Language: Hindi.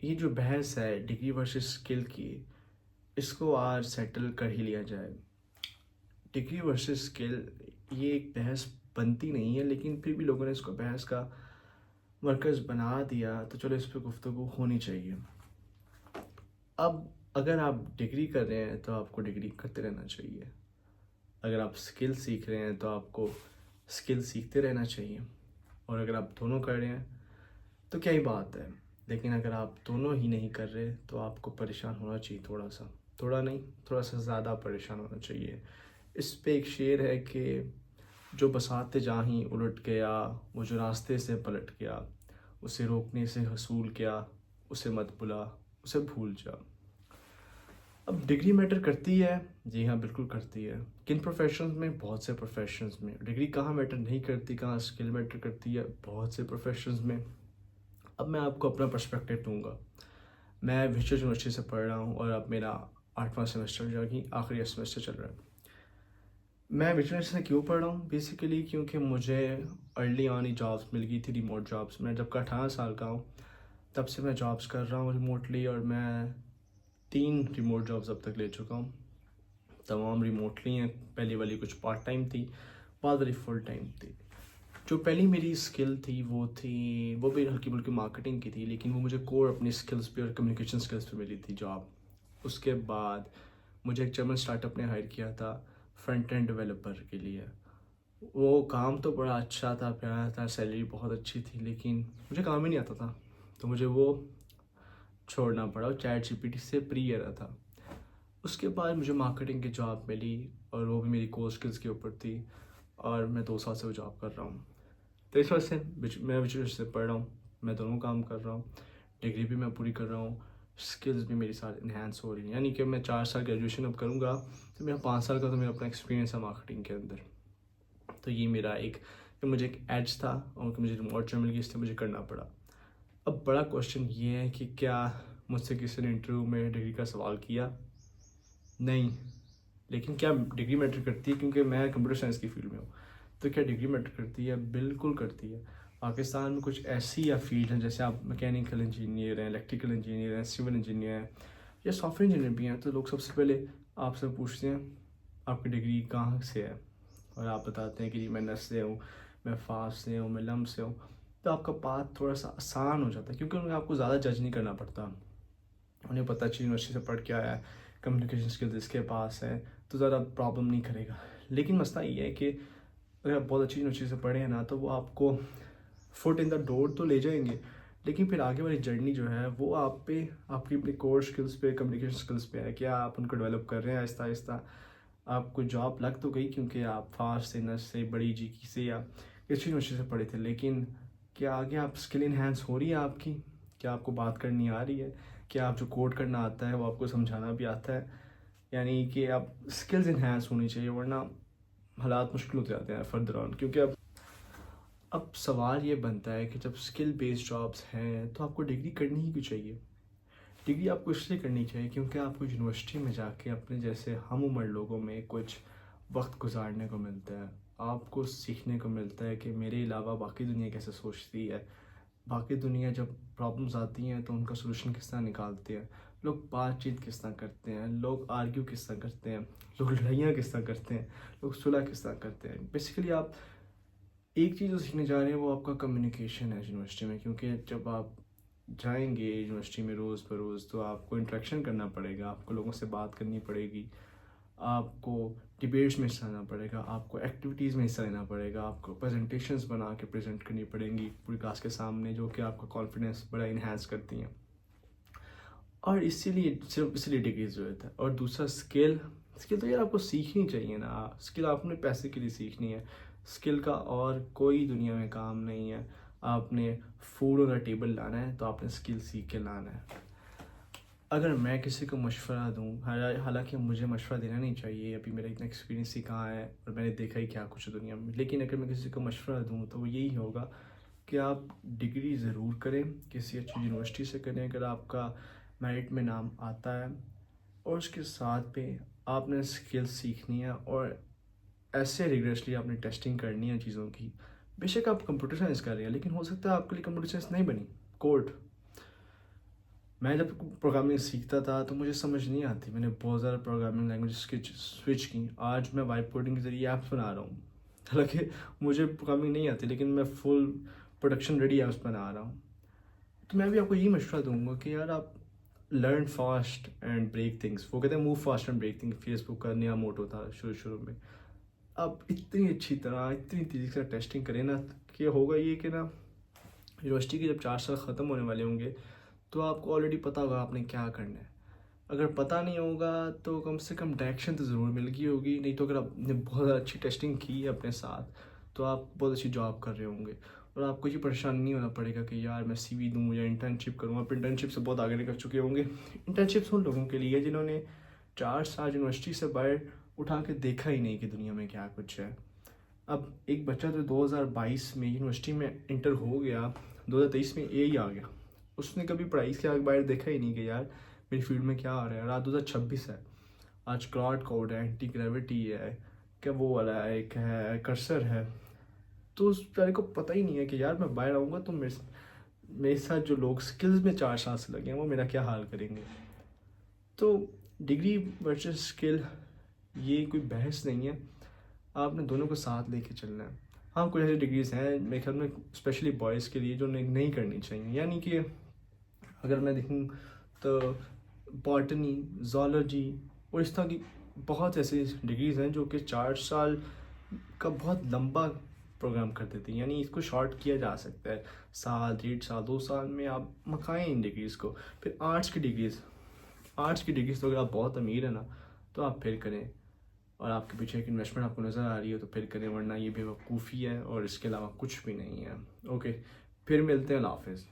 ये जो बहस है डिग्री वर्सेस स्किल की, इसको आज सेटल कर ही लिया जाए। डिग्री वर्सेस स्किल, ये एक बहस बनती नहीं है, लेकिन फिर भी लोगों ने इसको बहस का मरकज़ बना दिया, तो चलो इस पर गुफ्तगू होनी चाहिए। अब अगर आप डिग्री कर रहे हैं तो आपको डिग्री करते रहना चाहिए। अगर आप स्किल सीख रहे हैं तो आपको स्किल सीखते रहना चाहिए। और अगर आप दोनों कर रहे हैं तो क्या ही बात है। लेकिन अगर आप दोनों ही नहीं कर रहे तो आपको परेशान होना चाहिए, थोड़ा सा, थोड़ा नहीं, थोड़ा सा ज़्यादा परेशान होना चाहिए। इस पे एक शेर है कि जो बसाते जहाँ ही उलट गया, वो जो रास्ते से पलट गया, उसे रोकने से हसूल क्या, उसे मत बुला, उसे भूल जा। अब डिग्री मैटर करती है, जी हाँ बिल्कुल करती है। किन प्रोफेशंस में? बहुत से प्रोफेशंस में। डिग्री कहाँ मैटर नहीं करती, कहाँ स्किल मैटर करती है? बहुत से प्रोफेशंस में। अब मैं आपको अपना पर्सपेक्टिव दूंगा। मैं विश्व यूनिवर्सिटी से पढ़ रहा हूँ और अब मेरा 8वां सेमेस्टर जो कि आखिरी सेमेस्टर चल रहा है। मैं विश्व यूनिवर्सिटी से क्यों पढ़ रहा हूँ? बेसिकली क्योंकि मुझे अर्ली ऑन ही जॉब्स मिल गई थी, रिमोट जॉब्स। मैं जब का 18 साल का हूँ तब से मैं जॉब्स कर रहा हूँ रिमोटली, और मैं 3 रिमोट जॉब्स अब तक ले चुका हूँ। तमाम रिमोटली हैं। पहली वाली कुछ पार्ट टाइम थी, बाद वाली फुल टाइम थी। जो पहली मेरी स्किल थी वो भी हल्की फुल्की मार्केटिंग की थी, लेकिन वो मुझे कोर अपनी स्किल्स पे और कम्युनिकेशन स्किल्स पे मिली थी जॉब। उसके बाद मुझे एक जर्मन स्टार्टअप ने हायर किया था फ्रंट एंड डेवलपर के लिए। वो काम तो बड़ा अच्छा था, प्यारा था, सैलरी बहुत अच्छी थी, लेकिन मुझे काम ही नहीं आता था, तो मुझे वो छोड़ना पड़ा। और चैट जीपीटी से प्री एरा था। उसके बाद मुझे मार्केटिंग की जॉब मिली, और वो भी मेरी कोर स्किल्स के ऊपर थी, और मैं 2 साल से वो जॉब कर रहा हूँ। तो इस वजह से मैं विजुअल से पढ़ रहा हूँ, मैं दोनों काम कर रहा हूँ। डिग्री भी मैं पूरी कर रहा हूँ, स्किल्स भी मेरी साथ इन्हेंस हो रही हैं। यानी कि मैं 4 साल ग्रेजुएशन अब करूँगा तो मेरा 5 साल का तो मेरा अपना एक्सपीरियंस है मार्केटिंग के अंदर। तो ये मेरा एक, कि मुझे एक एज था और कि मुझे रिमोट जॉब मिल गई, इसलिए मुझे करना पड़ा। अब बड़ा क्वेश्चन ये है कि क्या मुझसे किसी ने इंटरव्यू में डिग्री का सवाल किया? नहीं। लेकिन क्या डिग्री मैटर करती है? क्योंकि मैं कंप्यूटर साइंस की फील्ड में हूँ, तो क्या डिग्री मैटर करती है? बिल्कुल करती है। पाकिस्तान में कुछ ऐसी या फील्ड हैं, जैसे आप मैकेनिकल इंजीनियर हैं, इलेक्ट्रिकल इंजीनियर हैं, सिविल इंजीनियर हैं, या सॉफ्टवेयर इंजीनियर भी हैं, तो लोग सबसे पहले आपसे पूछते हैं आपकी डिग्री कहाँ से है, और आप बताते हैं कि जी मैं नस से हूँ, मैं फास से हूँ, मैं लम से हूँ। तो आपका पाथ थोड़ा सा आसान हो जाता है, क्योंकि उन्हें आपको ज़्यादा जज नहीं करना पड़ता। उन्हें पता चाहिए यूनिवर्सिटी से पढ़ के आया है, कम्युनिकेशन स्किल्स इसके पास है, तो ज़्यादा प्रॉब्लम नहीं करेगा। लेकिन मसला ये है कि अगर आप बहुत अच्छी यूनिवर्सिटी से पढ़े हैं ना, तो वो आपको फुट इन द डोर तो ले जाएंगे, लेकिन फिर आगे वाली जर्नी जो है वो आप पे, आपकी अपनी कोर स्किल्स पे, कम्युनिकेशन स्किल्स पे है। क्या आप उनको डेवलप कर रहे हैं आहिस्ता आहिस्ता? आपको जॉब लग तो गई क्योंकि आप फास्ट से, नस से, बड़ी जी की से या किसी यूनिवर्सिटी से पढ़े थे, लेकिन क्या आगे आप स्किल इन्हेंस हो रही है आपकी? क्या आपको बात करनी आ रही है? क्या आप जो कोड करना आता है वो आपको समझाना भी आता है? यानी कि आप स्किल्स इन्हेंस होनी चाहिए, वरना हालात मुश्किल हो जाते हैं फर्दर ऑन। क्योंकि अब सवाल ये बनता है कि जब स्किल बेस्ड जॉब्स हैं तो आपको डिग्री करनी ही क्यों चाहिए? डिग्री आपको इसलिए करनी चाहिए क्योंकि आपको यूनिवर्सिटी में जाके अपने जैसे हम उम्र लोगों में कुछ वक्त गुजारने को मिलता है। आपको सीखने को मिलता है कि मेरे अलावा बाकी दुनिया कैसे सोचती है, बाकी दुनिया जब प्रॉब्लम्स आती हैं तो उनका सोल्यूशन किस तरह निकालते हैं, लोग बातचीत किस तरह करते हैं, लोग आर्ग्यू किस तरह करते हैं, लोग लड़ाइयाँ किस तरह करते हैं, लोग सुलह किस तरह करते हैं। बेसिकली आप एक चीज़ जो सीखने जा रहे हैं वो आपका कम्युनिकेशन है यूनिवर्सिटी में। क्योंकि जब आप जाएंगे यूनिवर्सिटी में रोज़ बरोज़, तो आपको इंटरेक्शन करना पड़ेगा, आपको लोगों से बात करनी पड़ेगी, आपको डिबेट्स में हिस्सा लेना पड़ेगा, आपको एक्टिविटीज़ में हिस्सा लेना पड़ेगा, आपको प्रेजेंटेशंस बना के प्रेजेंट करनी पड़ेंगी पूरी क्लास के सामने, जो कि आपका कॉन्फिडेंस बड़ा इन्हेंस करती हैं। और इसीलिए, सिर्फ इसलिए डिग्री की ज़रूरत है। और दूसरा स्किल, स्किल तो यार आपको सीखनी चाहिए ना। स्किल आपने पैसे के लिए सीखनी है। स्किल का और कोई दुनिया में काम नहीं है। आपने फूड ऑन द टेबल लाना है तो आपने स्किल सीख के लाना है। अगर मैं किसी को मशवरा दूँ, हालांकि मुझे मशवरा देना नहीं चाहिए, अभी मेरा इतना एक्सपीरियंस ही कहाँ है और मैंने देखा ही क्या कुछ है दुनिया में, लेकिन अगर मैं किसी को मशवरा दूँ तो वो यही होगा कि आप डिग्री ज़रूर करें, किसी अच्छी यूनिवर्सिटी से करें अगर आपका मेरिट में नाम आता है, और उसके साथ पे आपने स्किल सीखनी है, और ऐसे रिगरसली आपने टेस्टिंग करनी है चीज़ों की। बेशक आप कंप्यूटर साइंस कर रहे हैं, लेकिन हो सकता है आपके लिए कंप्यूटर साइंस नहीं बनी, कोड। मैं जब प्रोग्रामिंग सीखता था तो मुझे समझ नहीं आती, मैंने बहुत ज़्यादा प्रोग्रामिंग लैंग्वेज स्विच की। आज मैं वाइब कोडिंग के ज़रिए ऐप्स बना रहा हूँ। हालांकि मुझे प्रोग्रामिंग नहीं आती, लेकिन मैं फुल प्रोडक्शन रेडी ऐप्स बना रहा हूँ। तो मैं भी आपको यही मशवरा दूंगा कि यार आप learn fast and break things. वो कहते हैं move fast and break things, Facebook का नया मोटो था शुरू शुरू में। आप इतनी अच्छी तरह इतनी तेज़ी से टेस्टिंग करें ना कि होगा ये कि ना यूनिवर्सिटी के जब 4 साल ख़त्म होने वाले होंगे तो आपको ऑलरेडी पता होगा आपने क्या करना है। अगर पता नहीं होगा तो कम से कम डायरेक्शन तो ज़रूर मिल गई होगी। नहीं तो अगर आपने बहुत अच्छी टेस्टिंग की है अपने साथ तो आप बहुत अच्छी जॉब कर रहे होंगे और आपको ये परेशान नहीं होना पड़ेगा कि यार मैं CV दूँ या इंटर्नशिप करूँ। आप इंटर्नशिप से बहुत आगे निकल चुके होंगे। इंटर्नशिप्स उन लोगों के लिए जिन्होंने 4 साल यूनिवर्सिटी से बाहर उठा के देखा ही नहीं कि दुनिया में क्या कुछ है। अब एक बच्चा जो 2022 में यूनिवर्सिटी में इंटर हो गया, 2023 में ए ही आ गया, उसने कभी पढ़ाई के आगे बाहर देखा ही नहीं कि यार मेरी फील्ड में क्या आ रहा है। रात 2026 है, आज क्लाउड कोड है, एंटी ग्रेविटी है, क्या वो वाला है, एक है कर्सर है। तो उस बेचारे को पता ही नहीं है कि यार मैं बाहर आऊँगा तो मेरे साथ जो लोग स्किल्स में 4 साल से लगे हैं वो मेरा क्या हाल करेंगे। तो डिग्री वर्सेस स्किल ये कोई बहस नहीं है, आपने दोनों को साथ लेके चलना है। हाँ, कुछ ऐसी डिग्रीज़ हैं मेरे ख्याल में स्पेशली बॉयज़ के लिए जो नहीं करनी चाहिए। यानी कि अगर मैं देखूँ तो बॉटनी, ज़ूलॉजी और इस तरह की बहुत ऐसी डिग्रीज़ हैं जो कि 4 साल का बहुत लंबा प्रोग्राम कर देती हैं। यानी इसको शॉर्ट किया जा सकता है, साल, 1.5 साल, 2 साल में आप मकाएँ इन डिग्रीज़ को। फिर आर्ट्स की डिग्रीज़ तो अगर आप बहुत अमीर है ना तो आप फिर करें, और आपके पीछे एक इन्वेस्टमेंट आपको नज़र आ रही है तो फिर करें, वरना ये बेवकूफ़ी है और इसके अलावा कुछ भी नहीं है। ओके, फिर मिलते हैं। अल्लाह हाफ़िज़।